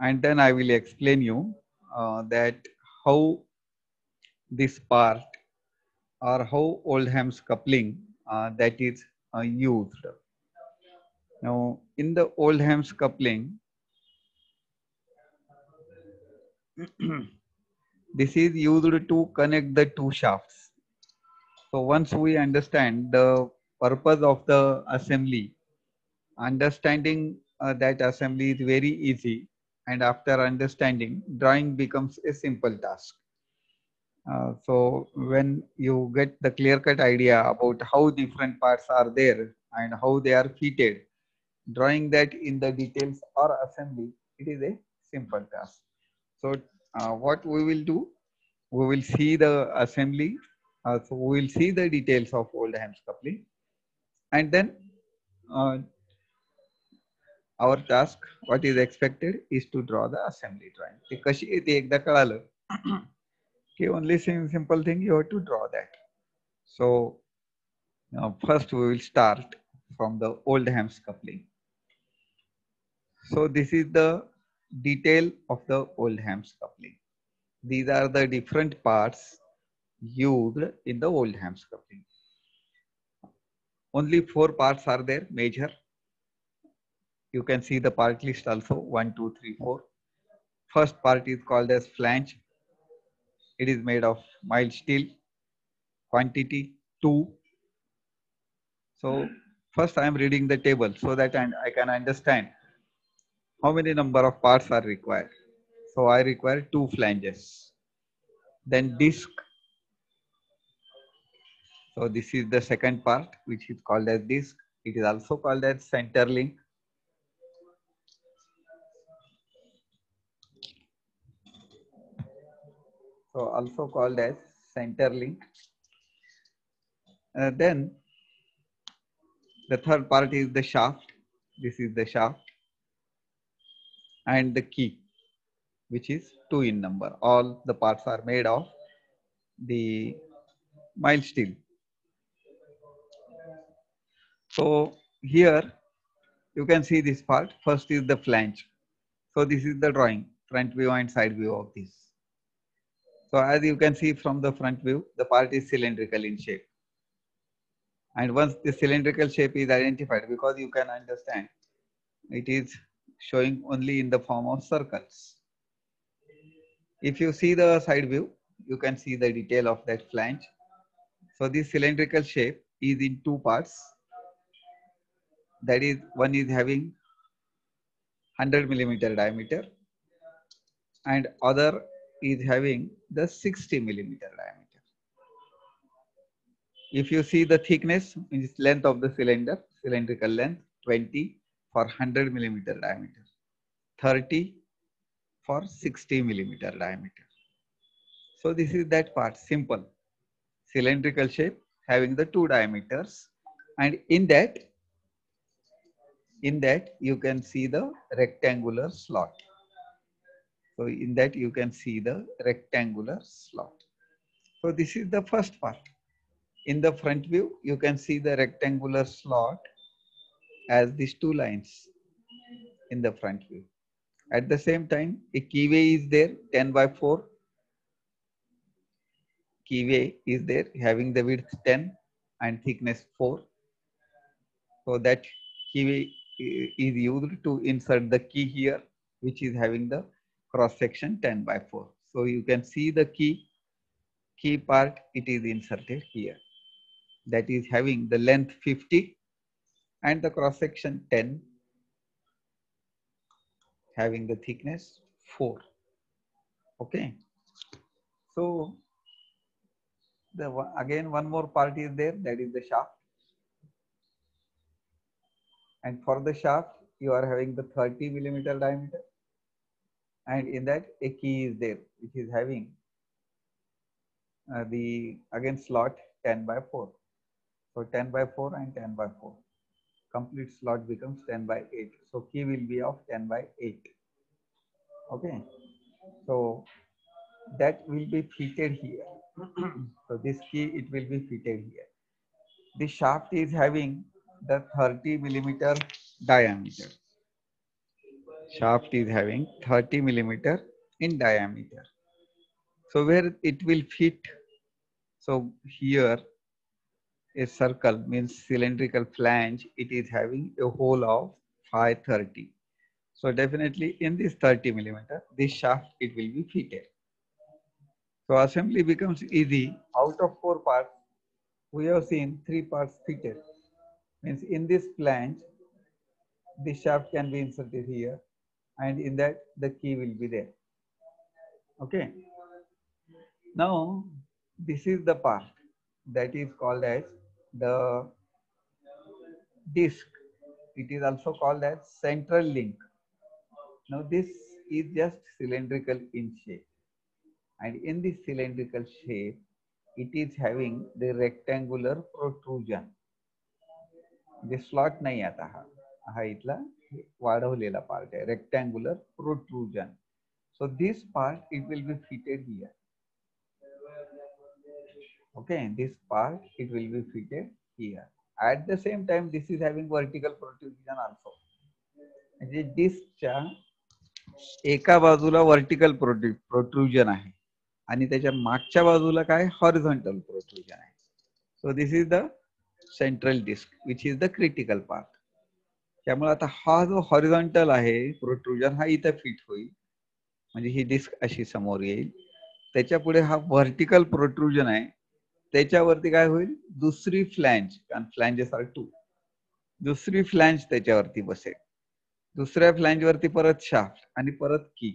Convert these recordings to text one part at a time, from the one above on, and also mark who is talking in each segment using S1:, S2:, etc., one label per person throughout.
S1: and then I will explain you that how this part or how Oldham's coupling that is used. Now, in the Oldham's coupling, this is used to connect the two shafts. So once we understand the purpose of the assembly, understanding that assembly is very easy, and after understanding, drawing becomes a simple task. So when you get the clear-cut idea about how different parts are there and how they are fitted, drawing that in the details or assembly, it is a simple task. So what we will do, we will see the assembly. So we will see the details of Oldham's coupling, and then uh, our task, what is expected, is to draw the assembly drawing. ते कशी आहे ते एकदा कळालं की only simple thing you have to draw that. So first we will start from the Oldham's coupling. So this is the detail of the Oldham's coupling. These are the different parts used in the Oldham's coupling. Only 4 parts are there, major. You can see the part list also, 1, 2, 3, 4. First part is called as flange. It is made of mild steel, quantity 2. So first I am reading the table so that I can understand how many number of parts are required. So I require 2 flanges. Then disc. So this is the second part, which is called as disc. It is also called as center link. So also called as center link. Then the third part is the shaft. This is the shaft. And the key, which is 2 in number. All the parts are made of the mild steel. So here you can see this part. First is the flange. So this is the drawing, front view and side view of this. So as you can see from the front view, the part is cylindrical in shape. And once the cylindrical shape is identified, because you can understand, it is showing only in the form of circles. If you see the side view, you can see the detail of that flange. So this cylindrical shape is in 2 parts. That is, one is having 100 millimeter diameter and other is having the 60 millimeter diameter. If you see the thickness, means length of the cylinder, cylindrical length 20 for 100 millimeter diameter, 30 for 60 millimeter diameter. So this is that part, simple. Cylindrical shape having the 2 diameters, and in that you can see the rectangular slot. So in that you can see the rectangular slot. So this is the first part. In the front view, you can see the rectangular slot as these 2 lines in the front view. At the same time, a keyway is there, 10 by 4. Keyway is there having the width 10 and thickness 4. So that keyway is used to insert the key here, which is having the cross section 10 by 4. So you can see the key part, it is inserted here. That is having the length 50 and the cross section 10, having the thickness 4. Okay. So again one more part is there, that is the shaft. And for the shaft, you are having the 30 millimeter diameter. And in that a key is there, which is having the again slot 10 by 4. So 10 by 4 and 10 by 4. Complete slot becomes 10 by 8. So key will be of 10 by 8. Okay. So that will be fitted here. So this key, it will be fitted here. The shaft is having the 30 millimeter diameter. shaft is having 30 millimeter in diameter. So where it will fit? So here a circle means cylindrical flange. It is having a hole of 530. So definitely in this 30 millimeter, this shaft it will be fitted. So assembly becomes easy. Out of 4 parts, we have seen 3 parts fitted. Means in this flange, the shaft can be inserted here, and in that the key will be there. Okay. Now this is the part that is called as the disc. It is also called as central link. Now this is just cylindrical in shape, and in this cylindrical shape, it is having the rectangular protrusion. The slot नाही आता हा इथला वाढवलेला part आहे, rectangular protrusion. So this part it will be fitted here. Okay, this part it will be fitted here. At the same time, this is having vertical protrusion also. म्हणजे डिस्कच्या एका बाजूला vertical प्रोट्रुजन आहे आणि त्याच्या मागच्या बाजूला काय हॉरिझॉन्टल प्रोट्रुजन आहे. So this is the central disc which is the critical part. त्यामुळे आता हा जो हॉरिझॉन्टल आहे प्रोट्रुजन हा इथं फिट होईल, म्हणजे ही डिस्क अशी समोर येईल. त्याच्या पुढे हा व्हर्टिकल प्रोट्रुजन आहे, त्याच्यावरती काय होईल, दुसरी फ्लॅंज, कारण फ्लॅंजेस आर 2, दुसरी फ्लॅंज त्याच्यावरती बसेल. दुसऱ्या फ्लॅंज वरती परत शाफ्ट आणि परत की.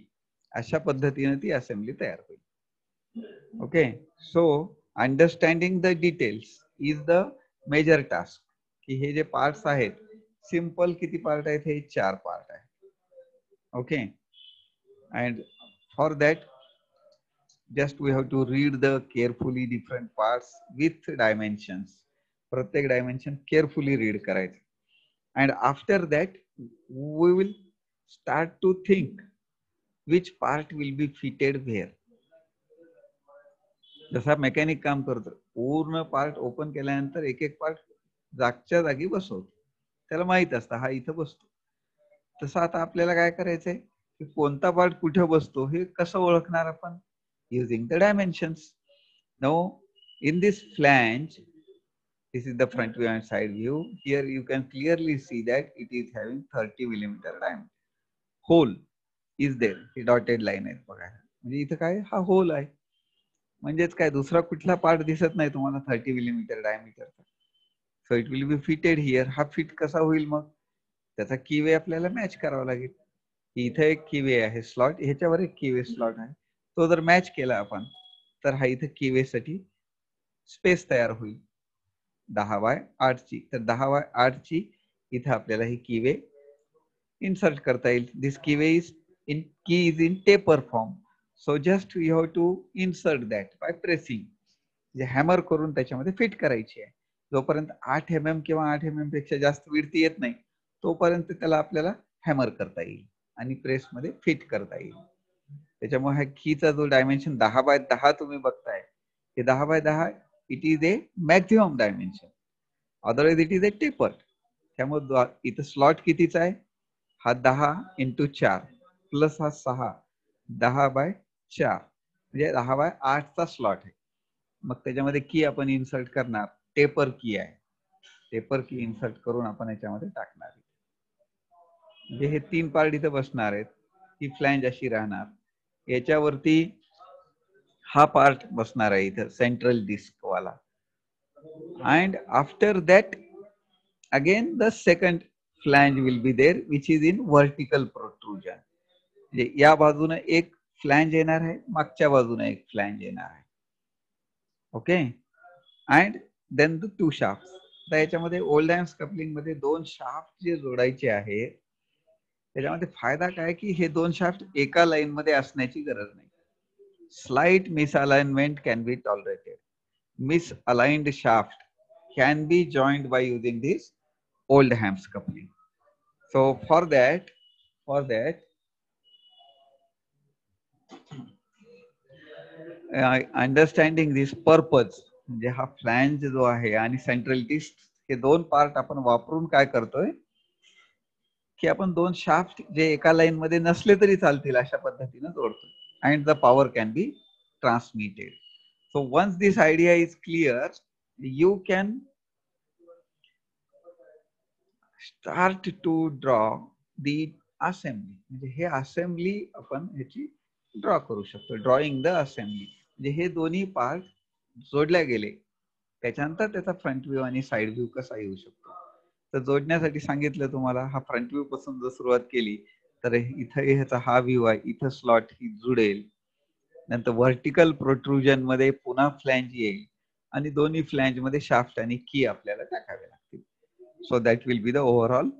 S1: अशा पद्धतीने ती असेंब्ली तयार होईल. Okay. So understanding the details is the major task. की हे जे पार्ट्स आहेत, सिंपल किती पार्ट आहेत, हे 4 पार्ट आहेत. Okay. And for that just we have to read the carefully different parts with dimensions. प्रत्येक dimension carefully read करायचं. And after that we will start to think which part will be fitted where. जसा mechanic काम करतो, पूर्ण part open केल्यानंतर एक एक part जागच्या जागी बसवतो, त्याला माहित असतं हा इथं बसतो. तसं आता आपल्याला काय करायचंय की कोणता पार्ट कुठे बसतो हे कसं ओळखणार आपण, using the dimensions. Now in this flange, this is the front view and side view. Here you can clearly see that it is having 30 millimeter diameter. Hole is there. He dotted line आहे बघा, म्हणजे इथं काय हा hole आहे. म्हणजेच काय दुसरा कुठला पार्ट दिसत नाही तुम्हाला 30 मिलीमीटर डायमीटरचा. So it will be fitted here. हा फिट कसा होईल मग, त्याचा कीवे आपल्याला मॅच करावा लागेल. इथं एक कीवे आहे स्लॉट, ह्याच्यावर एक कीवे स्लॉट आहे, तो जर मॅच केला आपण तर हा इथं कीवे साठी स्पेस तयार होईल 10x8 ची. तर 10x8 ची इथं आपल्याला ही कीवे इन्सर्ट करता येईल. This keyway is in taper form. So just you have to insert that by pressing. म्हणजे हॅमर करून त्याच्यामध्ये फिट करायची आहे. जोपर्यंत 8 mm किंवा 8 mm पेक्षा जास्त विड्थ येत नाही तोपर्यंत त्याला आपल्याला हॅमर करता येईल आणि प्रेस मध्ये फिट करता येईल. त्याच्यामुळे हा कीचा जो डायमेन्शन 10x10 तुम्ही बघताय, हे 10x10 it is a maximum dimension, otherwise it is a taper. त्यामुळे इथं स्लॉट कितीचा आहे, हा 10x4 प्लस हा 6, 10x4 म्हणजे 10x8 चा स्लॉट आहे. मग त्याच्यामध्ये की आपण इन्सर्ट करणार, टेपर की आहे, टेपर की इन्सर्ट करून आपण याच्यामध्ये टाकणार. म्हणजे हे 3 पार्ट इथे बसणार आहेत. ही फ्लॅंज अशी राहणार, याच्यावरती हा पार्ट बसणार आहे इथं सेंट्रल डिस्क वाला. And after that again the second flange will be there which is in vertical protrusion. म्हणजे या बाजूने एक फ्लॅंज येणार आहे, मागच्या बाजूने एक फ्लॅंज येणार आहे. Okay. And then the 2 shaft. तर याच्यामध्ये ओल्ड हॅम्स कपलिंग मध्ये 2 शाफ्ट जे जोडायचे आहे, त्याच्यामध्ये फायदा काय की हे 2 शाफ्ट एका लाईन मध्ये असण्याची गरज नाही. Slight misalignment can be tolerated. Misaligned shaft can be joined by using this Oldham's coupling. So for that understanding this purpose, म्हणजे हा फ्लॅंज जो आहे आणि सेंट्रल डिस्क हे 2 पार्ट आपण वापरून काय करतोय की आपण दोन शाफ्ट जे एका लाईन मध्ये नसले तरी चालतील अशा पद्धतीने जोडतो and the power can be transmitted. So once this idea is clear, you can start to draw the assembly. म्हणजे हे असेंब्ली आपण ह्याची ड्रॉ करू शकतो. ड्रॉइंग द असेंब्ली म्हणजे हे दोन्ही पार्ट जोडल्या गेले, त्याच्यानंतर त्याचा फ्रंट व्ह्यू आणि साइड व्ह्यू कसा येऊ शकतो. तर जोडण्यासाठी सांगितलं तुम्हाला, हा फ्रंट व्ह्यू पासून जर सुरुवात केली तर इथं ह्याचा हा व्ह्यू आहे, इथं स्लॉट ही जुडेल. नंतर व्हर्टिकल प्रोट्रुजन मध्ये पुन्हा फ्लॅंज येईल आणि दोन्ही फ्लॅंज मध्ये शाफ्ट आणि की आपल्याला टाकावे लागतील. So that will be the overall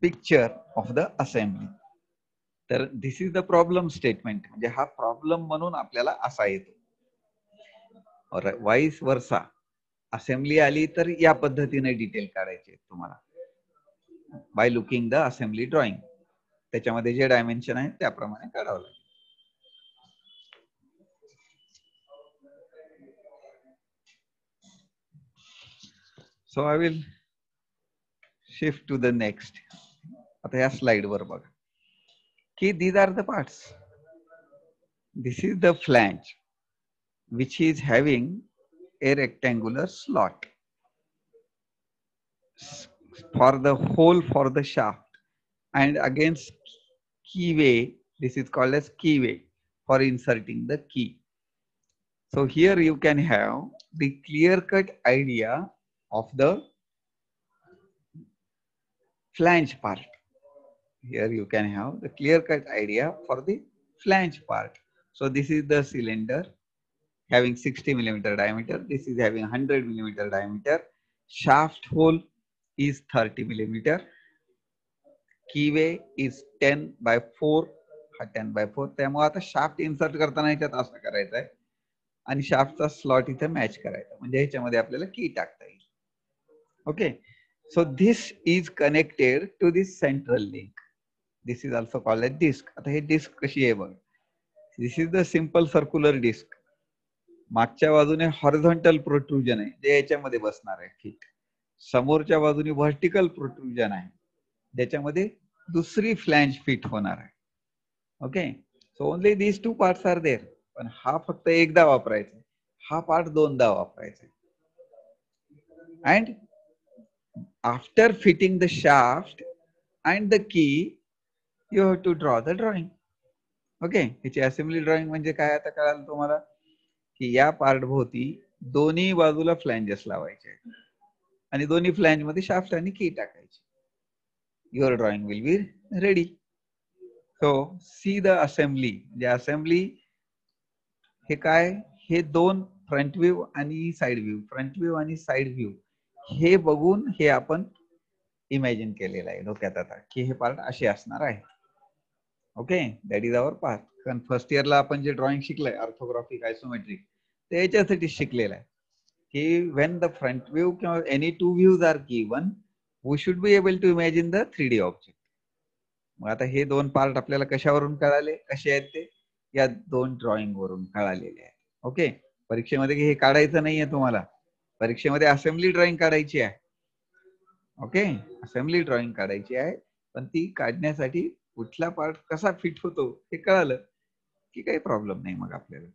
S1: picture of the assembly. तर दिस इज द प्रॉब्लेम स्टेटमेंट, म्हणजे हा प्रॉब्लेम म्हणून आपल्याला असा येतो. वाईस वर्सा असेंब्ली आली तर या पद्धतीने डिटेल काढायचे तुम्हाला by looking the assembly drawing. त्याच्यामध्ये जे डायमेन्शन आहे त्याप्रमाणे काढावं लागेल. So I will shift to the next. आता या स्लाइड वर बघा की these are the parts. This is the flange which is having a rectangular slot for the hole for the shaft, and against keyway, this is called as keyway for inserting the key. So here you can have the clear cut idea of the flange part. Here you can have the clear cut idea for the flange part. So this is the cylinder having 60 millimeter diameter. This is having 100 millimeter diameter. Shaft hole is 30 millimeter. Keyway is 10 by 4. हा 10 by 4. त्यामुळे आता shaft insert करताना ह्याच्यात असं करायचं आहे आणि शाफ्टचा slot इथे मॅच करायचा, म्हणजे ह्याच्यामध्ये आपल्याला की टाकता येईल. Okay, so this is connected to this central link. This is also called edge disc. आता हे डिस्क कशी आहे बघ. This is the simple circular disc. मागच्या बाजूने हॉरिझॉन्टल प्रोट्रुजन आहे जे याच्यामध्ये बसणार आहे फिट. समोरच्या बाजूने व्हर्टिकल प्रोट्रुजन आहे ज्याच्यामध्ये दुसरी फ्लॅंज फिट होणार आहे. Okay, so only these two parts are there. पण हा फक्त एकदा वापरायचा, हा पार्ट दोनदा वापरायचा. And after fitting the shaft and the key you have to draw the drawing. Okay, ह्याची असेंब्ली ड्रॉइंग म्हणजे काय आता कळालं तुम्हाला की या पार्ट भोवती दोन्ही बाजूला फ्लॅंजेस लावायचे आणि दोन्ही फ्लॅंज मध्ये शाफ्ट आणि की टाकायची. Your drawing will be ready. So see the assembly. म्हणजे असेंब्ली हे काय, हे दोन फ्रंट व्ह्यू आणि साइड व्ह्यू, फ्रंट व्ह्यू आणि साइड व्ह्यू हे बघून हे आपण इमॅजिन केलेलं आहे डोक्यात आता की हे पार्ट असे असणार आहे. Okay, that is our part. कारण फर्स्ट इयरला आपण जे ड्रॉइंग शिकलंय ऑर्थोग्राफिक आयसोमेट्रिक ते याच्यासाठी शिकलेलं आहे की व्हेन द फ्रंट व्ह्यू किंवा any two views are given we should be able to imagine the 3D object. मग आता हे दोन पार्ट आपल्याला कशावरून कळाले, कसे आहेत ते या दोन ड्रॉइंग वरून कळालेले आहेत. ओके, परीक्षेमध्ये हे काढायचं नाहीये तुम्हाला, परीक्षेमध्ये असेंब्ली ड्रॉइंग काढायची आहे. ओके, असेंब्ली ड्रॉइंग काढायची आहे, पण ती काढण्यासाठी कुठला पार्ट कसा फिट होतो हे कळालं की काही प्रॉब्लेम नाही मग आपल्याला.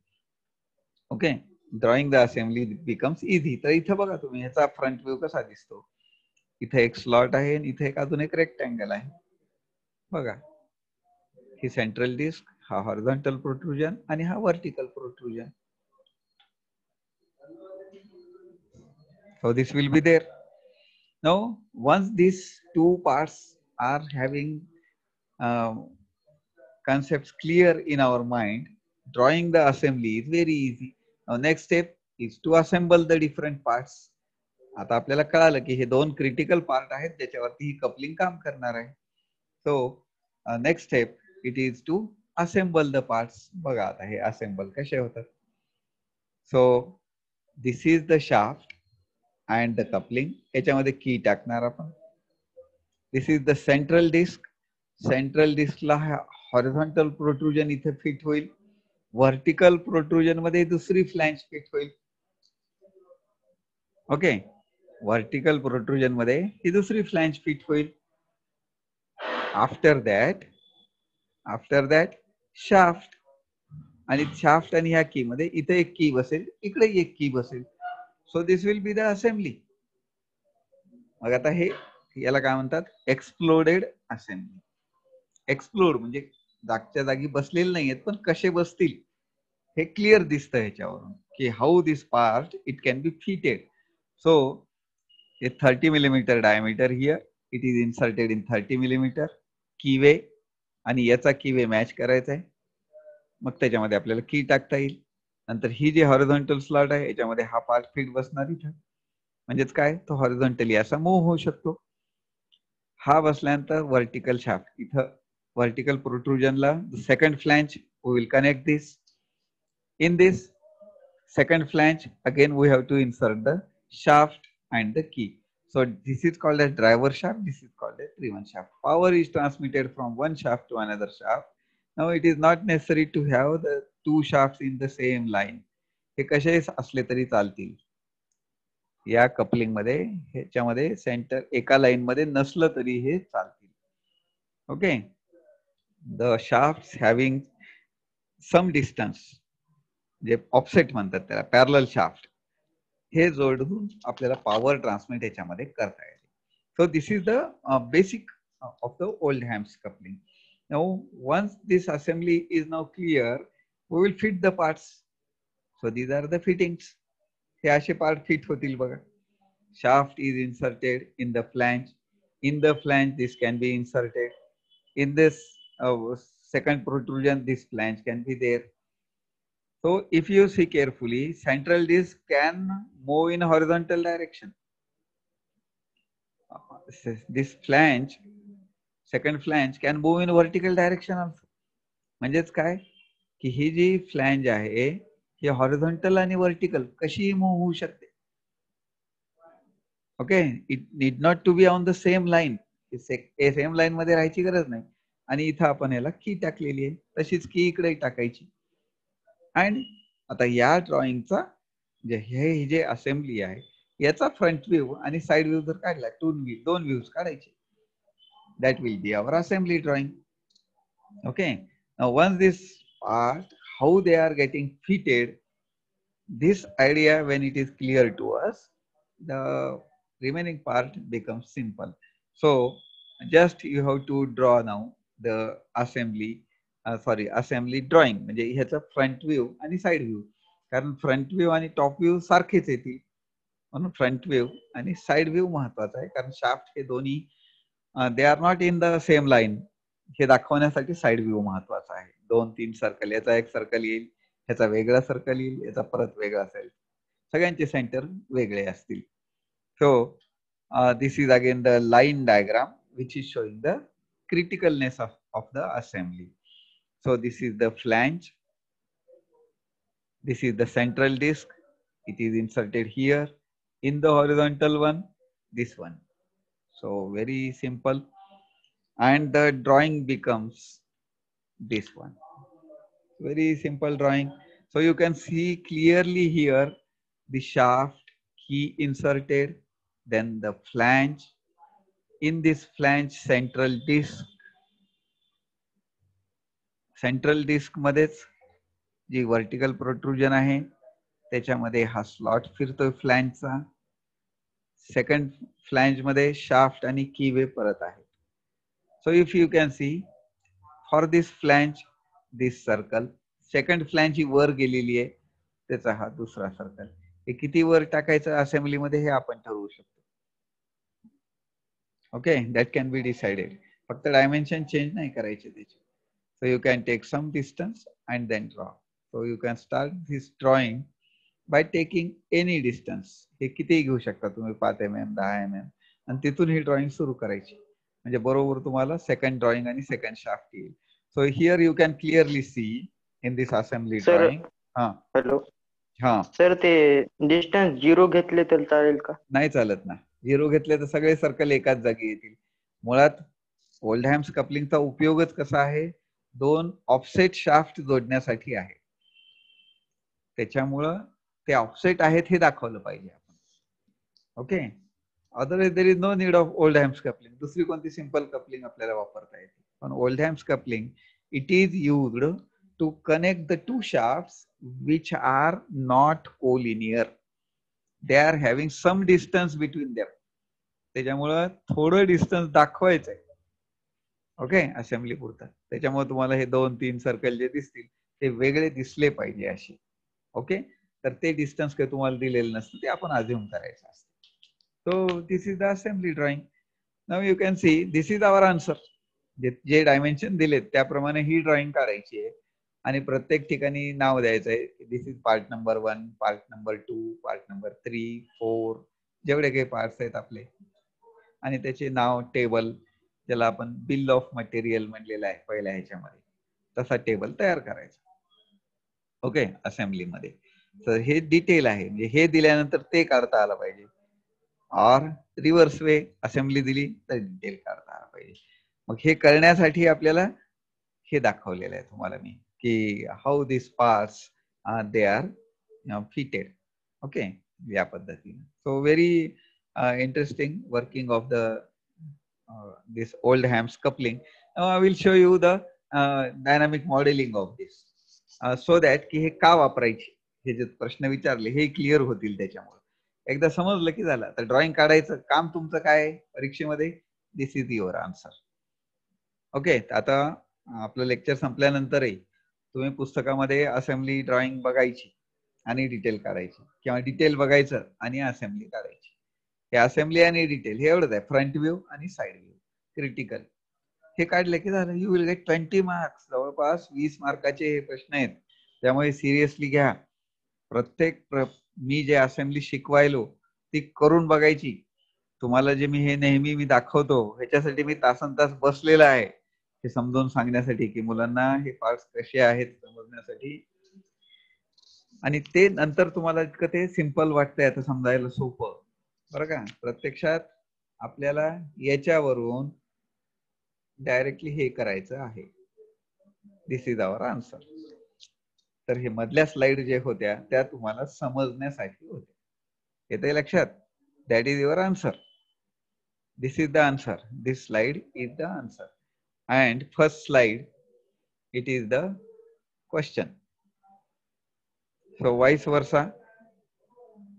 S1: Okay, drawing the assembly becomes easy. तर इथं बघा तुम्ही ह्याचा फ्रंट व्ह्यू कसा दिसतो. इथे एक स्लॉट आहे आणि इथे एक अजून एक रेक्टँगल आहे बघा. ही सेंट्रल डिस्क, हा हॉरिझॉन्टल प्रोट्रुजन आणि हा vertical प्रोट्रुजन. So this will be there. Now, once these two parts are having concepts clear in our mind, drawing the assembly is very easy. Now, next step is to assemble the different parts. आता आपल्याला कळालं की हे दोन critical part आहेत ज्याच्यावरती ही coupling काम करणार आहे. So next step it is to assemble the parts. बघा आता हे असेंबल कसे होतात. So this is the shaft and the coupling. याच्यामध्ये की टाकणार आपण. This is the central disc. Central डिस्कला हॉरिझॉन्टल प्रोट्रुजन इथे फिट होईल. व्हर्टिकल प्रोट्रुजन मध्ये दुसरी फ्लॅंज फिट होईल. ओके, व्हर्टिकल प्रोट्रुजन मध्ये ही दुसरी फ्लॅंज फिट होईल. आफ्टर दॅट शाफ्ट, आणि शाफ्ट आणि ह्या की मध्ये इथे एक की बसेल, इकडे एक की बसेल. So this will be the assembly. मग आता हे याला काय म्हणतात, एक्सप्लोडेड असेंब्ली. एक्सप्लोड म्हणजे जागच्या जागी बसलेले नाहीयेत, पण कसे बसतील हे क्लिअर दिसतं ह्याच्यावरून की how this part it can be fitted. So हे 30 millimeter diameter here, it is inserted in 30 millimeter कीवे, आणि याचा कीवे मॅच करायचा आहे. मग त्याच्यामध्ये आपल्याला की टाकता येईल. नंतर ही जी हॉरिझॉन्टल स्लॉट आहे याच्यामध्ये हा पार्ट फिट बसणार इथं, म्हणजेच काय, तो हॉरिझॉन्टली असा मूव्ह होऊ शकतो. हा बसल्यानंतर व्हर्टिकल शाफ्ट, इथं व्हर्टिकल प्रोट्रुजनला second flange we will connect this. In this second flange, again we have to insert the shaft and the key. So this is called as driver shaft, this is called as driven shaft. Power is transmitted from one shaft to another shaft. Now it is not necessary to have the two shafts in the same line. हे कसे असले तरी चालतील. या coupling मध्ये ह्याच्यामध्ये centre एका line मध्ये नसलं तरी हे चालतील. Okay. The shafts having some distance, जे ऑफसेट म्हणतात त्याला, पॅरलल शाफ्ट, हे जोडून आपल्याला पॉवर ट्रान्समिट याच्यामध्ये करता येते. So this is the basic of the Oldham's coupling. Now once this assembly is now clear, we will fit the parts. So these are the fittings. हे असे part fit होतील बघा. Shaft is inserted in the flange. In the flange this can be inserted. In this second protrusion, this flange can be there. So if you see carefully, central disk can move in horizontal direction. This flange, second flange can move in vertical direction also. म्हणजेच काय की ही जी flange आहे ही horizontal आणि vertical कशी move होऊ शकते. Okay, it need not to be on the same line. Same line मध्ये राहायची गरज नाही. आणि इथं आपण याला की टाकलेली आहे, तशीच की इकडे टाकायची. आणि आता या ड्रॉइंगचा हे जे असेंब्ली आहे याचा फ्रंट व्ह्यू आणि साइड व्ह्यू जर काढला, दोन व्ह्यूज काढायचे, that will be our assembly drawing. Okay. Now once this part how they are getting fitted, this idea when it is clear to us, the remaining part becomes simple. So just you have to draw now the assembly assembly drawing. म्हणजे ह्याचा front view आणि side view, कारण front view आणि top view सारखेच येतील, म्हणून front view आणि side view महत्वाचा आहे. कारण शाफ्ट हे दोन्ही they are not in the same line, हे दाखवण्यासाठी साइड व्ह्यू महत्वाचा आहे. 2-3 सर्कल, याचा एक सर्कल येईल, ह्याचा वेगळा सर्कल येईल, याचा परत वेगळा असेल, सगळ्यांचे सेंटर वेगळे असतील. So this is again the line diagram which is showing the criticalness of the assembly. So this is the flange, this is the central disk, it is inserted here. In the horizontal one, this one. So very simple, and the drawing becomes this one. Very simple drawing. So you can see clearly here the shaft, key inserted, then the flange. In this flange, central disk मध्येच जी vertical प्रोट्रुजन आहे त्याच्यामध्ये हा slot फिरतोय फ्लॅंजचा. Second flange मध्ये shaft आणि keyway परत आहे. So if you can see, for this flange this circle, second flange ही वर गेलेली आहे, त्याचा हा दुसरा सर्कल. हे किती वर टाकायचं असेंब्ली मध्ये हे आपण ठरवू शकतो. Okay, that can be decided. फक्त डायमेन्शन चेंज नाही करायचे त्याचे. So you can take some distance and then draw. So you can start this drawing by taking any distance. हे कितीही घेऊ शकता तुम्ही, 5 mm, 10 mm, आणि तिथून ही ड्रॉइंग सुरू करायची. म्हणजे बरोबर तुम्हाला सेकंड ड्रॉइंग आणि सेकंड शाफ्ट येईल. So here you can clearly C in this assembly drawing. हा
S2: हॅलो
S1: हा
S2: सर, ते डिस्टन्स 0 घेतले तर चालेल का?
S1: नाही चालत ना. 0 घेतले तर सगळे सर्कल एकाच जागी येतील. मुळात ओल्डहॅम्स कपलिंगचा उपयोगच कसा आहे, 2 ऑफसेट शाफ्ट जोडण्यासाठी आहे. त्याच्यामुळं ते ऑफसेट आहेत हे दाखवलं पाहिजे आपण. Okay. Otherwise there is no need of Oldham's coupling. दुसरी कोणती सिंपल कपलिंग आपल्याला वापरता येते. पण Oldham's coupling it is used to connect the two shafts which are not collinear. They are having some distance between them. त्याच्यामुळं थोडं distance दाखवायचंय. Okay, assembly पुरता. त्याच्यामुळे तुम्हाला हे 2-3 सर्कल जे दिसतील ते वेगळे दिसले पाहिजे असे. ओके, तर ते डिस्टन्स काही तुम्हाला दिलेलं नसतं, ते आपण अज्युम करायचं असतं. So this is the assembly drawing. Now you can see this is our answer. जे डायमेन्शन दिलेत त्याप्रमाणे ही ड्रॉइंग काढायची आहे आणि प्रत्येक ठिकाणी नाव द्यायचं आहे. This is part number 1, part number 2, part number 3, 4, जेवढे काही पार्ट्स आहेत आपले, आणि त्याचे नाव, टेबल, ज्याला आपण बिल ऑफ मटेरियल म्हणलेलं आहे पहिल्या ह्याच्यामध्ये, तसा टेबल तयार करायचा. ओके, असेंब्लीमध्ये. तर हे डिटेल आहे, म्हणजे हे दिल्यानंतर ते काढता आलं पाहिजे. और रिव्हर्स वे असेंब्ली दिली तर डिटेल काढता आला पाहिजे. मग हे करण्यासाठी आपल्याला हे दाखवलेलं आहे तुम्हाला मी, की how this parts they are fitted. Okay, या पद्धतीने. So very interesting working of the this Oldham's coupling. I will show you the dynamic modelling of this, so that की हे का वापरायचे, हे जे प्रश्न विचारले हे क्लिअर होतील त्याच्यामुळे. एकदा समजलं की झालं. तर ड्रॉइंग काढायचं काम तुमचं काय परीक्षेमध्ये, दिस इज युअर आन्सर. ओके, आता आपलं लेक्चर संपल्यानंतरही तुम्ही पुस्तकामध्ये असेंब्ली ड्रॉइंग बघायची आणि डिटेल काढायची, किंवा डिटेल बघायचं आणि असेंब्ली काढायची. हे असेंब्ली आणि डिटेल हे एवढंच आहे, फ्रंट व्ह्यू आणि साइड व्ह्यू क्रिटिकल. हे काढले की झालं, यू विल गेट 20 मार्क्स. जवळपास 20 मार्काचे हे प्रश्न आहेत, त्यामुळे सिरियसली घ्या. प्रत्येक मी जे असेंब्ली शिकवायलो ती करून बघायची. तुम्हाला जे मी हे नेहमी मी दाखवतो ह्याच्यासाठी मी तासनतास बसलेला आहे, हे समजावून सांगण्यासाठी की मुलांना हे पार्ट्स कसे आहेत समजण्यासाठी. आणि ते नंतर तुम्हाला इतकं ते सिंपल वाटतंय आता समजायला सोपं, बरं का. प्रत्यक्षात आपल्याला याच्यावरून डायरेक्टली हे करायचं आहे. This is our answer. तर हे मधल्या स्लाइड जे होत्या त्या तुम्हाला समजण्यासाठी होत्या. येते लक्षात? That is your answer. This is the answer. This slide is the answer. And first slide, it is the question. So vice versa.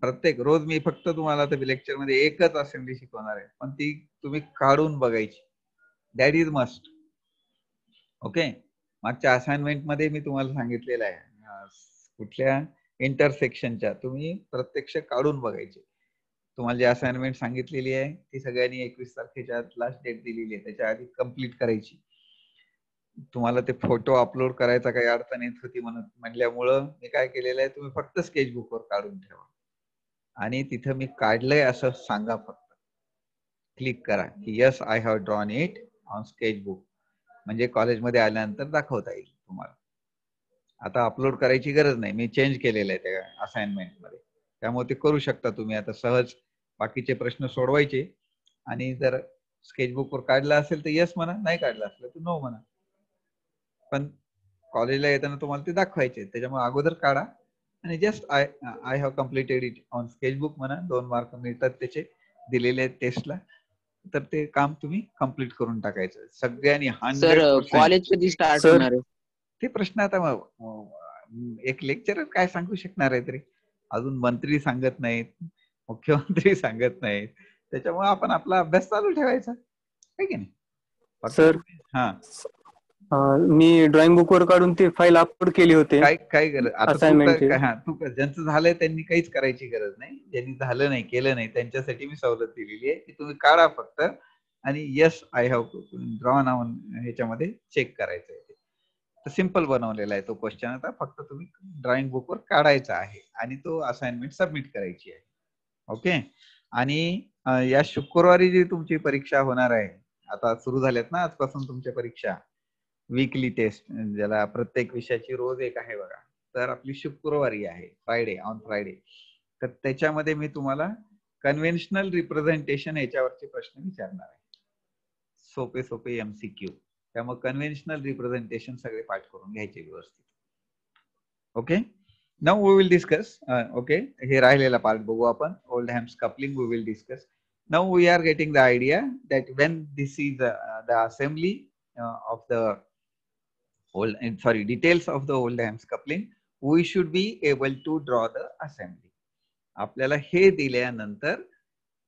S1: प्रत्येक रोज मी फक्त तुम्हाला लेक्चर मध्ये एकच असेंब्ली शिकवणार आहे, पण ती तुम्ही काढून बघायची. That is must. ओके, मागच्या असाइनमेंट मध्ये मी तुम्हाला सांगितलेलं आहे, कुठल्या इंटरसेक्शनच्या तुम्ही प्रत्यक्ष काढून बघायचे. तुम्हाला जी असाइनमेंट सांगितलेली आहे ती सगळ्यांनी 21 तारखेच्या लास्ट डेट दिलेली आहे, त्याच्या आधी कंप्लीट करायची. तुम्हाला ते फोटो अपलोड करायचा काही अडचण येत होती म्हणल्यामुळं मी काय केलेलं आहे, तुम्ही फक्त स्केचबुकवर काढून ठेवा आणि तिथं मी काढलंय असं सांगा. फक्त क्लिक करा की yes I have drawn it on sketchbook, म्हणजे कॉलेजमध्ये आल्यानंतर दाखवता येईल तुम्हाला. आता अपलोड करायची गरज नाही, मी चेंज केलेलं आहे त्या असाइनमेंट मध्ये, त्यामुळे ते करू शकता तुम्ही आता सहज. बाकीचे प्रश्न सोडवायचे आणि जर स्केचबुकवर काढला असेल तर यस म्हणा, नाही काढला असेल तर नो म्हणा. पण कॉलेजला येताना तुम्हाला ते दाखवायचे, त्याच्यामुळे अगोदर काढा आणि just I have completed it on sketchbook म्हणा. 2 मार्क मिळतात त्याचे, दिलेले आहेत टेस्टला. तर ते काम तुम्ही कम्प्लीट करून टाकायचं सगळ्यांनी 100%.
S2: कॉलेज कधी स्टार्ट होणार आहे?
S1: ते प्रश्न आता एक लेक्चरर काय सांगू शकणार आहे तरी. अजून मंत्री सांगत नाहीत, मुख्यमंत्री सांगत नाहीत, त्याच्यामुळे आपण आपला अभ्यास चालू ठेवायचा आहे की नाही.
S3: सर,
S1: हा,
S3: मी ड्रॉइंग बुक वर काढून ते फाईल अपलोड केली होते.
S1: काय गरज आता तू ज्यांचं झालंय त्यांनी काहीच करायची गरज नाही. ज्यांनी झालं नाही केलं नाही त्यांच्यासाठी मी सवलत दिलेली आहे की तुम्ही काढा फक्त आणि yes I have drawn on ह्याच्यामध्ये चेक करायचं आहे. सिंपल बनवलेला आहे तो क्वेश्चन. आता फक्त तुम्ही ड्रॉइंग बुकवर काढायचा आहे आणि तो असाइनमेंट सबमिट करायची आहे. ओके, आणि या शुक्रवारी जी तुमची परीक्षा होणार आहे, आता सुरू झाल्यात ना आजपासून तुमच्या परीक्षा, वीकली टेस्ट, ज्याला प्रत्येक विषयाची रोज एक आहे बघा, तर आपली शुक्रवारी आहे, फ्रायडे, ऑन फ्रायडे. तर त्याच्यामध्ये मी तुम्हाला कन्व्हेन्शनल रिप्रेझेंटेशन याच्यावरचे प्रश्न विचारणार आहे, सोपे सोपे MCQ. त्यामुळे कन्व्हेन्शनल रिप्रेझेंटेशन सगळे पाठ करून घ्यायचे व्यवस्थित. Okay, now we will discuss. Okay, हे राहिलेला पार्ट बघू आपण. Oldham's coupling we will discuss. Now we are getting the idea that when this is the assembly of the old, sorry, details of the Oldham's coupling, we should be able to draw the assembly. आपल्याला हे दिल्यानंतर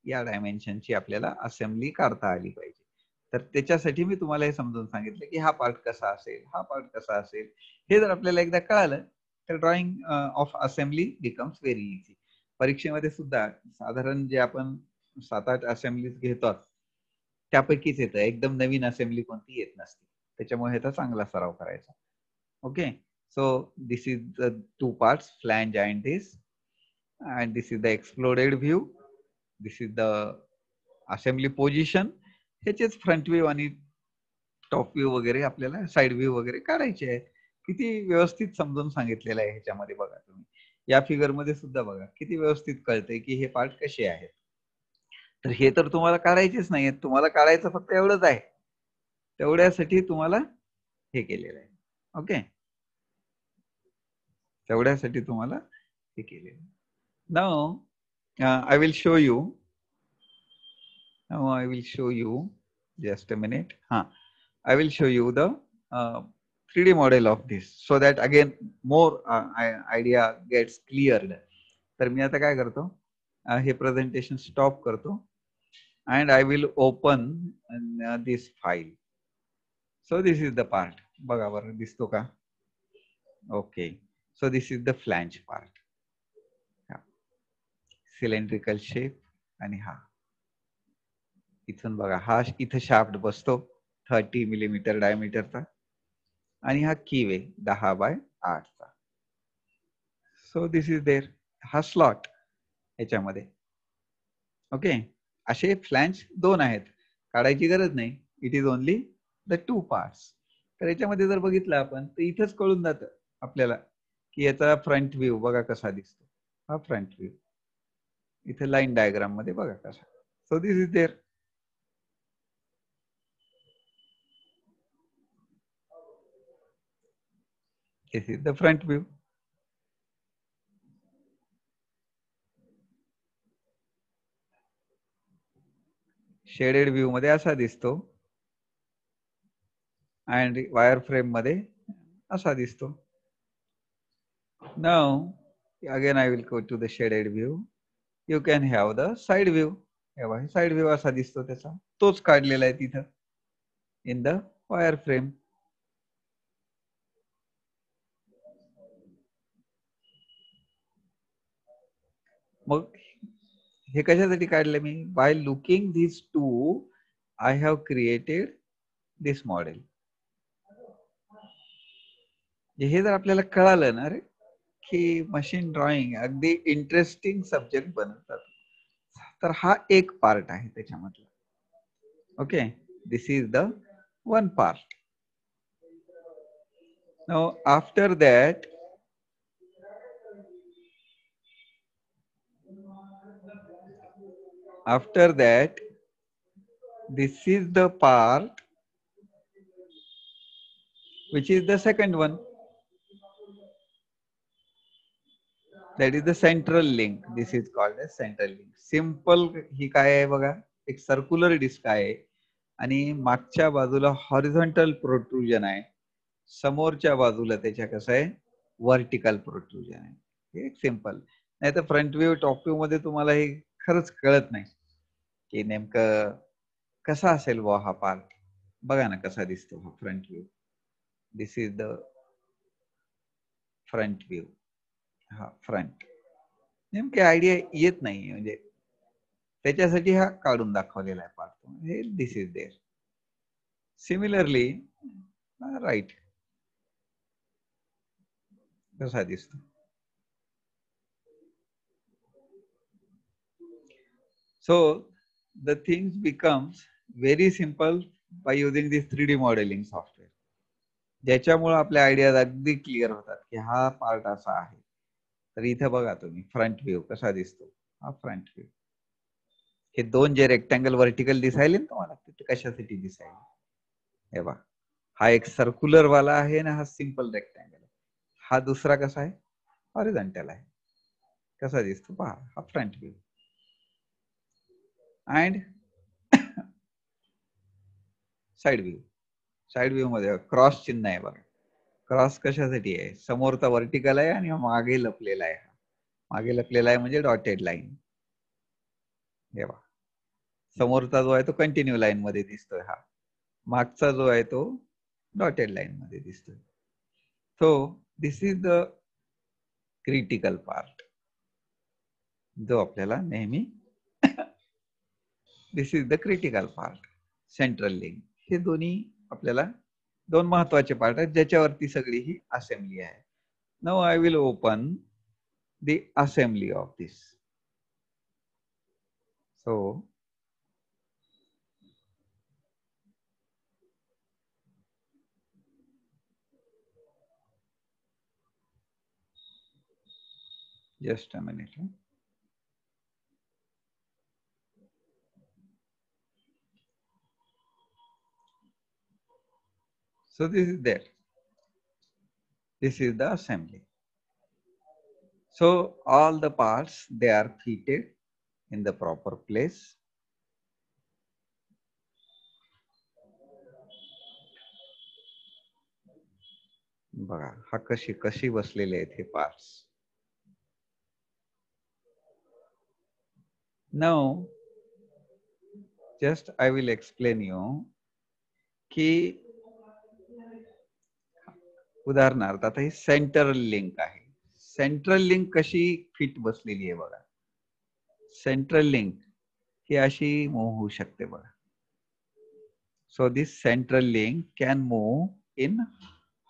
S1: या डायमेन्शनची आपल्याला assembly काढता आली पाहिजे. तर त्याच्यासाठी मी तुम्हाला हे समजून सांगितलं की हा पार्ट कसा असेल, हा पार्ट कसा असेल. हे जर आपल्याला एकदा कळालं तर drawing of assembly becomes very easy. परीक्षेमध्ये सुद्धा साधारण जे आपण 7-8 असेंब्लीज घेतो त्यापैकीच येतं, एकदम नवीन असेंब्ली कोणती येत नसते. त्याच्यामुळे ह्याचा चांगला सराव करायचा. Okay, so this is the two parts, flange and this, and this is the exploded view, this is the assembly position. ह्याचेच फ्रंट व्ह्यू आणि टॉप व्ह्यू वगैरे आपल्याला साइड व्ह्यू वगैरे काढायचे आहे. किती व्यवस्थित समजून सांगितलेलं आहे ह्याच्यामध्ये बघा तुम्ही. या फिगर मध्ये सुद्धा बघा किती व्यवस्थित कळतंय की हे पार्ट कसे आहेत. तर हे तर तुम्हाला काढायचेच नाहीयेत, तुम्हाला काढायचं फक्त एवढंच आहे. तेवढ्यासाठी तुम्हाला हे केलेलं आहे. ओके, तेवढ्यासाठी तुम्हाला हे केलेलं आहे. Now I will show you. Now I will show you. Just a minute. I will show you the 3D model of this, so that again more idea gets cleared. तर मी आता काय करतो, हे प्रेझेंटेशन स्टॉप करतो and I will open this file. So this is the part. बघा बरं दिसतो का? Okay. So this is the flange part. Cylindrical shape आणि हा इथून बघा, हा इथं शाफ्ट बसतो 30 मिलीमीटर डायमीटरचा आणि हा कीव आहे 10/8चा. So this is there. हा स्लॉट याच्यामध्ये. ओके, असे फ्लॅंज 2 आहेत, काढायची गरज नाही. It is only the 2 parts. तर याच्यामध्ये जर बघितलं आपण तर इथंच कळून जातं आपल्याला की याचा फ्रंट व्ह्यू बघा कसा दिसतो. हा फ्रंट व्ह्यू इथे लाईन डायग्राम मध्ये बघा कसा. So this is there. This is the front view. Shaded view मध्ये असा दिसतो and वायर फ्रेम मध्ये असा दिसतो. Now again I will go to the shaded view. You can have the side view. Side view असा दिसतो त्याचा, तोच काढलेला आहे तिथं इन द वायर फ्रेम. मग हे कशासाठी काढले मी? By looking this to I have created this model. हे जर आपल्याला कळालं ना रे की मशीन ड्रॉइंग अगदी इंटरेस्टिंग सब्जेक्ट बनवतात, तर हा एक पार्ट आहे त्याच्यामधला. Okay, this is the one part. Now after that this is the part which is the second one, that is the central link. This is called as central link. Simple ही काय आहे बघा, एक circular disk आहे आणि मागच्या बाजूला horizontal protrusion आहे, समोरच्या बाजूला त्याच्या कसं आहे व्हर्टिकल प्रोट्रुजन आहे. हे सिंपल. नाही तर फ्रंट व्ह्यू टॉप व्ह्यू मध्ये तुम्हाला हे खरंच कळत नाही की नेमकं कसा असेल वा हा पार्ट. बघा ना कसा दिसतो हा front view. This is the front view. हा फ्रंट नेमके आयडिया येत नाही, म्हणजे त्याच्यासाठी हा काढून दाखवलेला आहे पार्ट. हे दिस इज देअर. सिमिलरली राईट कसा दिसतो. So the things becomes very simple by using this 3D modeling software. ज्याच्यामुळे आपल्या आयडिया अगदी क्लिअर होतात की हा पार्ट असा आहे. तर इथे बघा तुम्ही फ्रंट व्ह्यू कसा दिसतो. हा फ्रंट व्ह्यू. हे 2 जे रेक्टँगल व्हर्टिकल दिसायले ना तुम्हाला, ते कशासाठी दिसायले हे बघा. हा एक सर्क्युलर वाला आहे ना, हा सिंपल रेक्टँगल आहे. हा दुसरा कसा आहे हॉरिझॉन्टल आहे. कसा दिसतो पहा, हा front view. And side view. Side view मध्ये क्रॉस चिन्ह आहे बघा. क्रॉस कशासाठी आहे? समोरचा वर्टिकल आहे आणि मागे लपलेला आहे. मागे लपलेला आहे म्हणजे डॉटेड लाईन. हे बघा, समोरचा जो आहे तो कंटिन्यू लाईन मध्ये दिसतोय, हा मागचा जो आहे तो डॉटेड लाईन मध्ये दिसतोय. So this is the critical part जो आपल्याला नेहमी this is the critical part, central link. हे दोन्ही आपल्याला दोन महत्वाचे पार्ट आहेत ज्याच्यावरती सगळी ही असेंब्ली आहे. Now I will open the assembly of this. So just a minute. So this is there. This is the assembly. So all the parts, they are fitted in the proper place. बघा हा कशी बसलेले आहेत हे parts. Now just I will explain you की उदाहरणार्थ आता ही central link आहे. सेंट्रल लिंक कशी फिट बसलेली आहे बघा. सेंट्रल लिंक ही अशी मूव्ह होऊ शकते बघा. So this central link can move in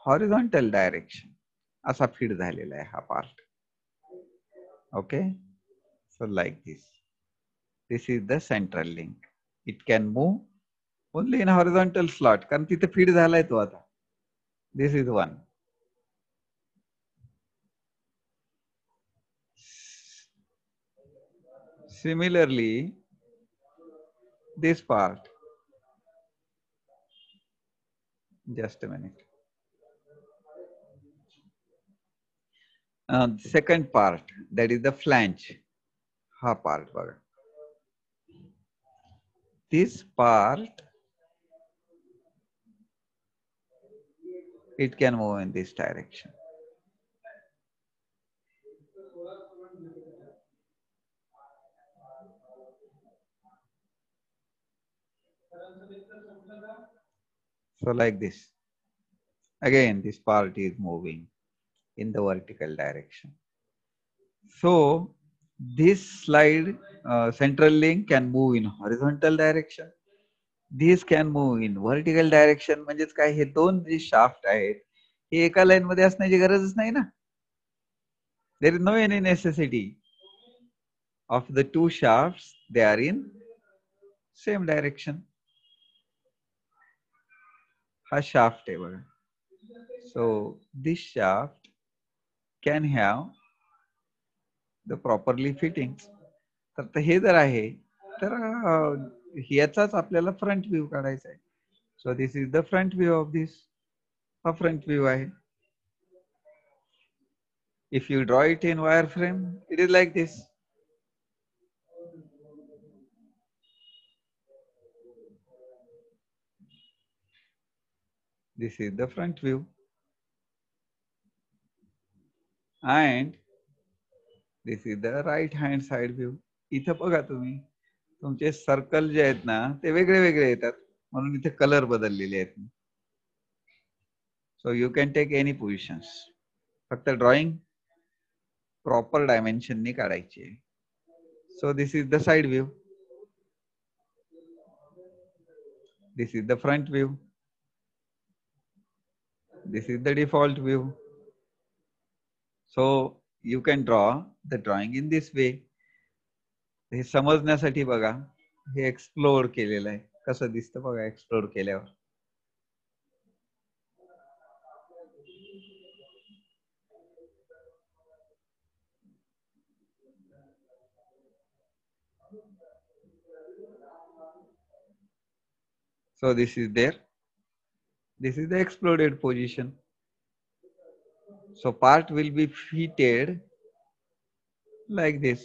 S1: horizontal direction. असा फिट झालेला आहे हा part. Okay, so like this. This is the central link. It can move only in horizontal slot, कारण तिथे फिट झालाय तो आता. This is one. Similarly, this part, just a minute. Second part, that is the flange. Ha part. This part, it can move in this direction. So like this. Again, this part is moving in the vertical direction. So this slide, central link can move in horizontal direction. This can move in vertical direction. म्हणजेच काय, हे दोन जे shaft आहेत हे एका line मध्ये असण्याची गरजच नाही ना. There is no any necessity of the two shafts, they are in same direction. Ha shaft आहे बघा. So this shaft can have the properly fittings. तर हे जर आहे तर ह्याचाच आपल्याला फ्रंट व्ह्यू काढायचा आहे. So this is the front view of this. हा फ्रंट व्ह्यू आहे. If you draw it in wireframe, it is like this. This is the front view. And this is the right hand side view. इथं बघा तुम्ही, तुमचे circle जे आहेत ना ते वेगळे वेगळे येतात, म्हणून इथे कलर बदललेले आहेत. So you can take any positions. फक्त ड्रॉइंग प्रॉपर डायमेन्शन नी काढायची आहे. So this is the side view. This is the front view. This is the default view. So you can draw the drawing in this way. हे समजण्यासाठी बघा, हे explore केलेलं आहे. कसं दिसतं बघा एक्सप्लोर केल्यावर. So this is there. This is the exploded position. So part will be fitted like this.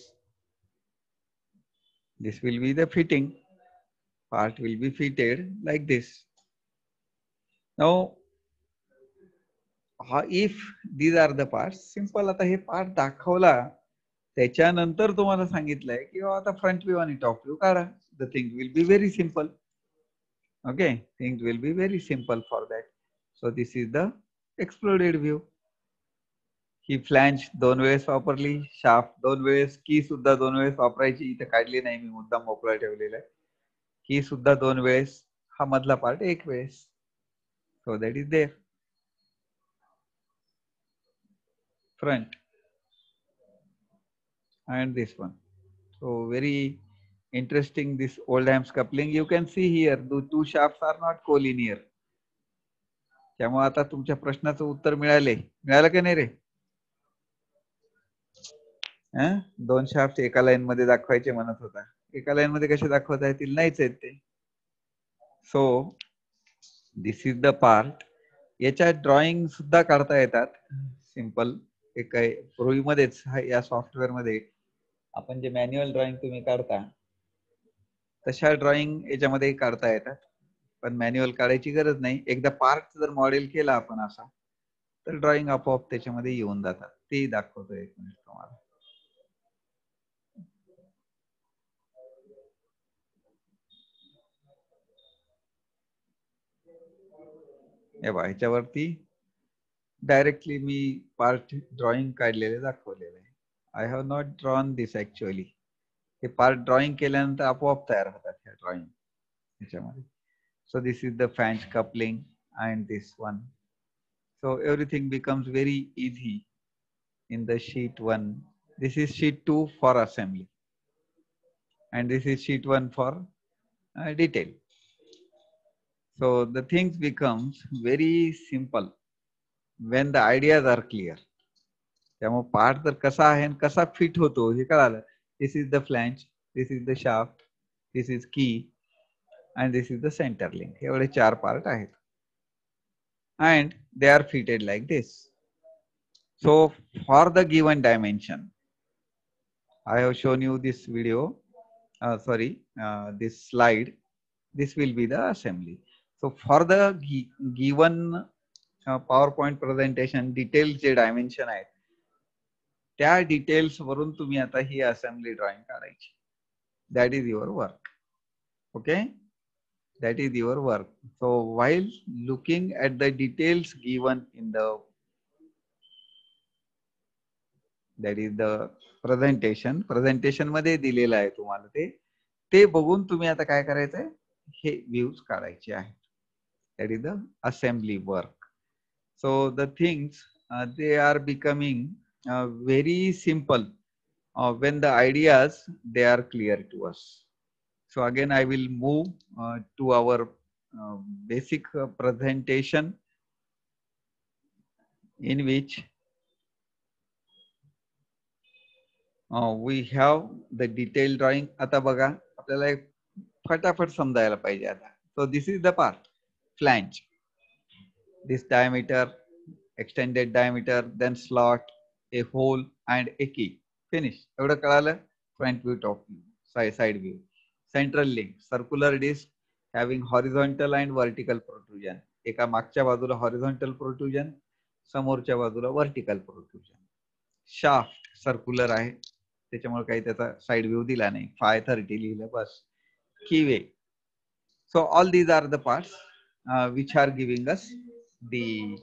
S1: This will be the fitting part, will be fitted like this. Now if these are the parts, simple. आता हे part दाखवला त्याच्यानंतर तुम्हाला सांगितलंय की आता front view आणि top view काढा. The thing will be very simple. Okay, thing will be very simple for that. So this is the exploded view. He flange 2 वेळेस वापरली, शाफ्ट 2 वेळेस, की सुद्धा 2 वेळेस वापरायची. इथे काढली नाही मी, मुद्दाम मोकळा ठेवलेला आहे. की सुद्धा 2 वेळेस, हा मधला पार्ट 1 वेळेस. So that is there. Front and this one. So very interesting, this Oldham's coupling. You can see here the two shafts are not collinear. त्यामुळे आता तुमच्या प्रश्नाचं उत्तर मिळालं की नाही रे? 2 शाफ्ट एका लाईन मध्ये दाखवायचे म्हणत होता. एका लाईन मध्ये कसे दाखवता येतील? नाहीच आहेत ते. So this is the part. याच्या ड्रॉइंग सुद्धा काढता येतात सिंपल. एक पूर्वीमध्येच या सॉफ्टवेअर मध्ये आपण जे मॅन्युअल ड्रॉइंग तुम्ही काढता तशा ड्रॉइंग याच्यामध्ये काढता येतात. पण मॅन्युअल काढायची गरज नाही. एकदा पार्ट जर मॉडेल केला आपण असा तर ड्रॉइंग आपोआप त्याच्यामध्ये येऊन जातात. ते दाखवतो एक मिनिट तुम्हाला. ह्याच्यावरती डायरेक्टली मी पार्ट ड्रॉइंग काढलेले दाखवलेले आहे. I have not drawn this actually. हे पार्ट ड्रॉइंग केल्यानंतर आपोआप तयार होतात ह्या ड्रॉइंग ह्याच्यामध्ये. So this is the flange coupling and this one. So everything becomes very easy in the sheet 1. This is sheet 2 for assembly and this is sheet 1 for detail. So the things becomes very simple when the ideas are clear. त्यामुळे part तर कसा आहे आणि कसा fit होतो हे कळालं. This is the flange, this is the shaft, this is key and this is the center link. एवढे 4 पार्ट आहेत. And they are fitted like this. So for the given dimension, I have shown you this video, this slide. This will be the assembly. So for the given PowerPoint presentation, details जे dimension आहेत त्या details वरून तुम्ही आता ही assembly drawing काढायची. That is your work. Okay? That is your work. So while looking at the details given in the, that is the presentation मध्ये दिलेलं आहे तुम्हाला ते बघून तुम्ही आता काय करायचंय, हे व्ह्यूज काढायचे आहेत. That is the assembly work. So the things they are becoming very simple when the ideas they are clear to us. So again I will move to our basic presentation in which we have the detailed drawing. आता बघा आपल्याला एक फटाफट समजायला पाहिजे आता. So this is the part, flange. This diameter, extended diameter, then slot, a hole and a key. Finish. एवढं कळालं. Front view, top view, side view. Central link, circular disc having horizontal and vertical protrusion. एका मागच्या बाजूला horizontal protrusion, समोरच्या बाजूला vertical protrusion. Shaft circular आहे, त्याच्यामुळे काही त्याचा साइड व्ह्यू दिला नाही. 530 लिहिलं बस. Keyway. So all these are the parts which are giving us the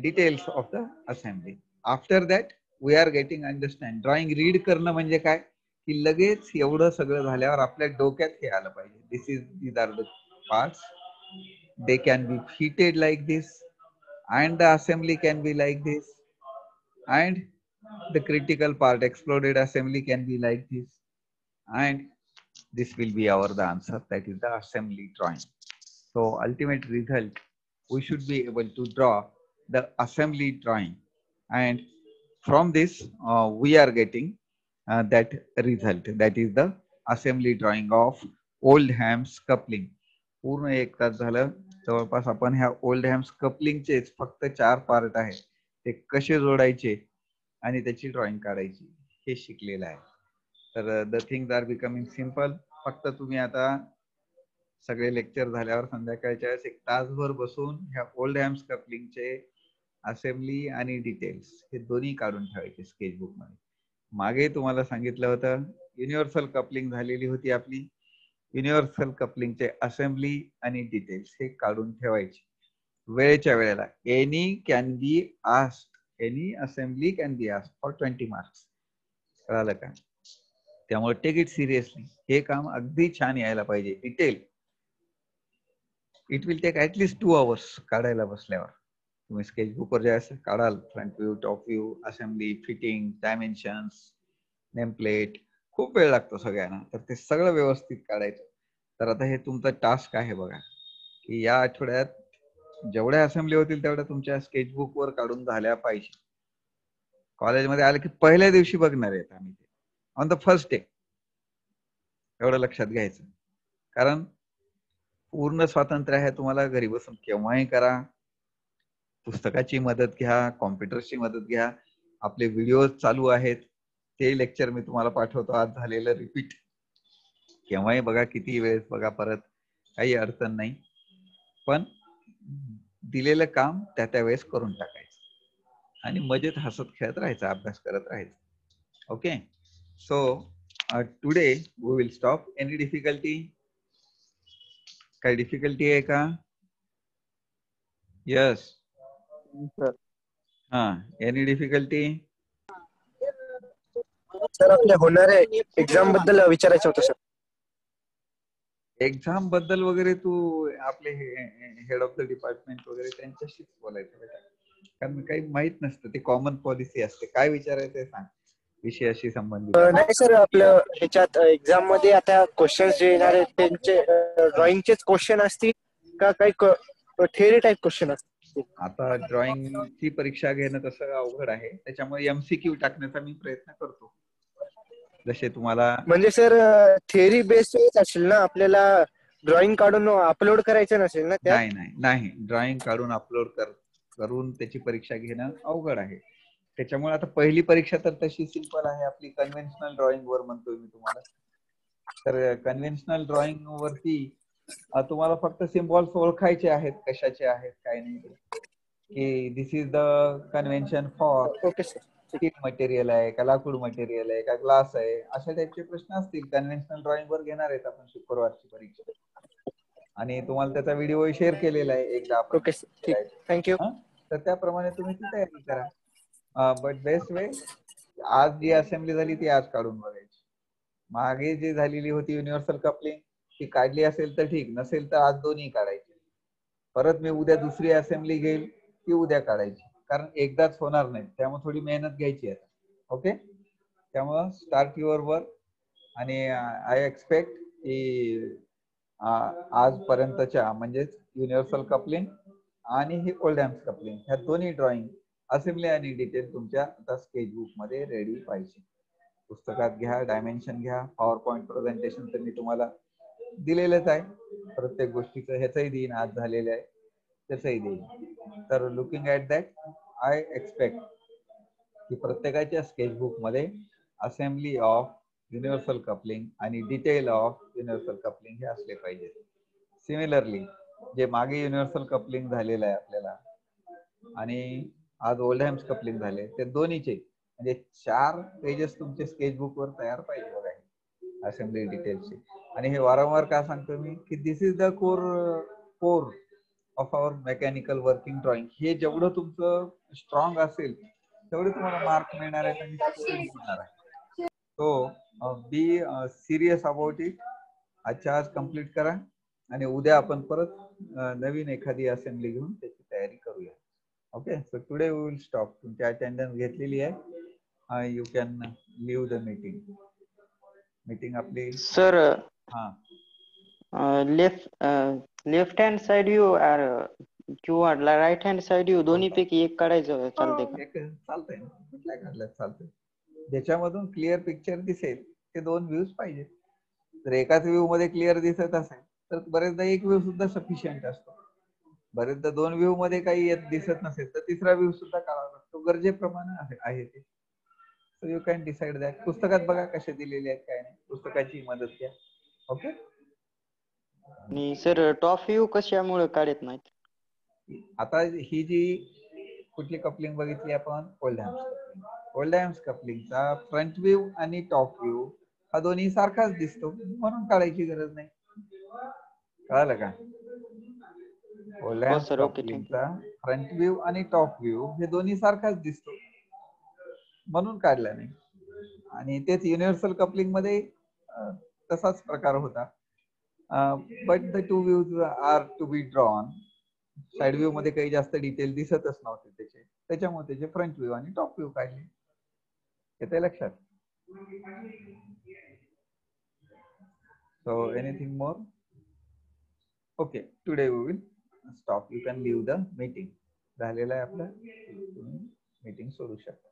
S1: details of the assembly. After that we are getting understand. Drawing read करणं म्हणजे काय की लगेच एवढं सगळं झाल्यावर आपल्या डोक्यात हे आलं पाहिजे. These are the parts. They can be fitted like this and the assembly can be like this and the critical part, exploded assembly, can be like this, and this will be the answer, that is the assembly drawing. So ultimate result, we should be able to draw the assembly drawing, and from this we are getting that result, that is the assembly drawing of Oldham's coupling. पूर्ण एक तास झालं जवळपास आपण ह्या Oldham's coupling चे फक्त 4 part आहेत ते कसे जोडायचे आणि त्याची ड्रॉइंग काढायची हे शिकलेलं आहे. तर the things are becoming simple. फक्त तुम्ही आता सगळे लेक्चर झाल्यावर संध्याकाळच्या वेळेस एक तासभर बसून ह्या ओल्ड हॅम्स कपलिंगचे असेंब्ली आणि डिटेल्स हे दोन्ही काढून ठेवायचे स्केचबुक मध्ये. मागे तुम्हाला सांगितलं होतं युनिव्हर्सल कपलिंग झालेली होती आपली. युनिव्हर्सल कपलिंगचे असेंब्ली आणि डिटेल्स हे काढून ठेवायचे वेळेच्या वेळेला. Any can be asked, any assembly can be asked for 20 marks. कळालं का? त्यामुळे टेक इट सिरियसली. हे काम अगदी छान यायला पाहिजे detail. It will take at least 2 hours काढायला बसल्यावर. तुम्ही स्केचबुकवर जे असं काढाल front view, top view, assembly, fitting, dimensions, nameplate, खूप वेळ लागतो सगळ्यांना. तर ते सगळं व्यवस्थित काढायचं. तर आता हे तुमचं टास्क आहे बघा, की या आठवड्यात जेवढ्या असेंब्ली होतील तेवढ्या तुमच्या स्केचबुकवर काढून झाल्या पाहिजे. कॉलेजमध्ये आले की पहिल्या दिवशी बघणार आहेत आम्ही ते, ऑन द फर्स्ट डे. एवढं लक्षात घ्यायचं. कारण पूर्ण स्वातंत्र्य आहे तुम्हाला. घरी बसून केव्हाही करा. पुस्तकाची मदत घ्या, कॉम्प्युटरची मदत घ्या. आपले व्हिडिओ चालू आहेत, ते लेक्चर मी तुम्हाला पाठवतो आज झालेलं रिपीट. केव्हाही बघा, किती वेळेस बघा, परत काही अडचण नाही. पण दिलेलं काम त्या वेळेस करून टाकायचं आणि मजेत हसत खेळत राहायचं, अभ्यास करत राहायचं. Okay, so today we will stop. Any difficulty? काही डिफिकल्टी आहे का? यस. हा, एनी डिफिकल्टी?
S4: सर आपल्या होणाऱ्या एक्झाम बद्दल विचारायचं होतं सर.
S1: एक्झाम बद्दल वगैरे तू आपले हेड ऑफ द डिपार्टमेंट वगैरे त्यांच्याशीच बोलायचं बेटा. कारण काही माहित नसतं, ते कॉमन पॉलिसी असते. काय विचारायचं सांग विषयाशी संबंधित.
S4: नाही सर, आपलं ह्याच्यात एक्झाम मध्ये आता क्वेश्चन्स जे येणार आहेत त्यांचे ड्रॉइंगचेच क्वेश्चन असतील का काही थिअरी टाइप क्वेश्चन असतील?
S1: आता ड्रॉइंगची परीक्षा घेणं तसं अवघड आहे, त्याच्यामुळे एमसीक्यू टाकण्याचा मी प्रयत्न करतो. जसे तुम्हाला
S4: म्हणजे सर थिअरी बेस्ड असेल ना, आपल्याला ड्रॉइंग काढून अपलोड करायचं नसेल ना त्यात?
S1: नाही नाही नाही, ड्रॉइंग काढून अपलोड करून त्याची परीक्षा घेणं अवघड आहे. त्याच्यामुळे आता पहिली परीक्षा तर तशी सिंपल आहे आपली, कन्व्हेन्शनल ड्रॉइंग वर म्हणतोय मी तुम्हाला. तर कन्व्हेन्शनल ड्रॉइंग वरती तुम्हाला फक्त सिम्बॉल्स ओळखायचे आहेत, कशाचे आहेत काय नाही. की this is the convention for
S4: okay sir.
S1: Steel material आहे का, लाकूड मटेरियल आहे का, ग्लास आहे, अशा टाईपचे प्रश्न असतील. कन्व्हेन्शनल ड्रॉइंग वर घेणार आहेत आपण शुक्रवारची परीक्षा, आणि तुम्हाला त्याचा व्हिडिओ शेअर केलेला आहे एकदा आपण.
S4: ओके सर, ठीक, थँक्यू.
S1: तर त्याप्रमाणे तुम्ही ती तयारी करा. बट बेस्ट वे, आज जी असेंब्ली झाली ती आज काढून बघायची. मागे जी झालेली होती युनिव्हर्सल कपलिंग, ती काढली असेल तर ठीक, नसेल तर आज दोन्ही काढायची. परत मी उद्या दुसरी असेंब्ली घेईल, ती उद्या काढायची. कारण एकदाच होणार नाही, त्यामुळे थोडी मेहनत घ्यायची आहे. ओके, त्यामुळं स्टार्ट युअर वर्क. आणि आय एक्सपेक्ट की आजपर्यंतच्या म्हणजेच युनिव्हर्सल कपलिंग आणि ही ओल्ड हॅम्स कपलिंग ह्या दोन्ही ड्रॉइंग असेंब्ली आणि डिटेल तुमच्या आता स्केचबुक मध्ये रेडी पाहिजे. पुस्तकात घ्या, डायमेन्शन घ्या, पॉवर पॉइंट प्रेझेंटेशन तर मी तुम्हाला दिलेलंच आहे. प्रत्येक गोष्टीचं ह्याचंही देईन, आज झालेलं आहे त्याचंही देईन. तर looking at that, I expect की प्रत्येकाच्या स्केचबुक मध्ये असेंब्ली ऑफ युनिव्हर्सल कपलिंग आणि डिटेल ऑफ युनिव्हर्सल कपलिंग हे असले पाहिजे. सिमिलरली जे मागे युनिव्हर्सल कपलिंग झालेलं आहे आपल्याला आणि आज ओल्ड हॅम्स कपलिंग झाले, ते दोन्हीचे म्हणजे 4 पेजेस तुमचे स्केचबुक वर तयार पाहिजे बघा असेंब्ली डिटेल्सचे. आणि हे वारंवार का सांगतो मी की this is the core of our mechanical working drawing. हे जेवढं तुमचं स्ट्रॉंग असेल तेवढे तुम्हाला मार्क मिळणार आहेत आणि स्टुडंट मिळणार आहे. So be serious about it. आजच्या आज कम्प्लीट करा आणि उद्या आपण परत नवीन एखादी असेंब्ली घेऊन त्याची तयारी करूया. Okay, so today we will stop. तुमची अटेंडन्स घेतलेली आहे. You can leave the meeting. Meeting आपली
S2: सर
S1: हा
S2: लेफ्ट हँड साइड व्ह्यू किंवा राईट हँड साइड व्ह्यू दोन्ही पैकी एक काढायचं चालतंय का?
S1: चालतंय ना, कुठल्या काढल्यात चालतंय. ज्याच्यामधून क्लिअर पिक्चर दिसेल ते 2 व्ह्यूज पाहिजे. जर एकाच व्ह्यू मध्ये क्लिअर दिसत असेल तर बरेचदा एक व्ह्यू सुद्धा सफिशियंट असतो. बरेचदा 2 व्ह्यू मध्ये काही दिसत नसेल तर तिसरा व्ह्यू सुद्धा काढावा लागतो. गरजेप्रमाणे आहे ते. So you can decide that. पुस्तकात बघा कसे दिलेले आहेत काय नाही, पुस्तकाची मदत घ्या. ओके.
S2: आणि सर टॉप व्ह्यू कशामुळे काढत नाहीत?
S1: आता ही जी कुठली कपलिंग बघितली आपण, ओल्डहॅम्स कपलिंगचा फ्रंट व्ह्यू आणि टॉप व्ह्यू हा दोन्ही सारखाच दिसतो, म्हणून काढायची गरज नाही. कळालं का?
S2: हो
S1: ओल्डहॅम्स
S2: सर, ओके, थँक्यू.
S1: कपलिंगचा फ्रंट व्ह्यू आणि टॉप व्ह्यू हे दोन्ही सारखाच दिसतो, म्हणून काढला नाही. आणि तेच युनिव्हर्सल कपलिंग मध्ये तसाच प्रकार होता. But the two views are to be drawn. Side view मध्ये काही जास्त डिटेल दिसतच नव्हते त्याचे, त्याच्यामुळे त्याचे फ्रंट व्ह्यू आणि टॉप व्ह्यू काढले. येते लक्षात? So anything more? Okay, today we will stop. You can leave the meeting. झालेलं आहे आपलं, तुम्ही मीटिंग सोडू शकता.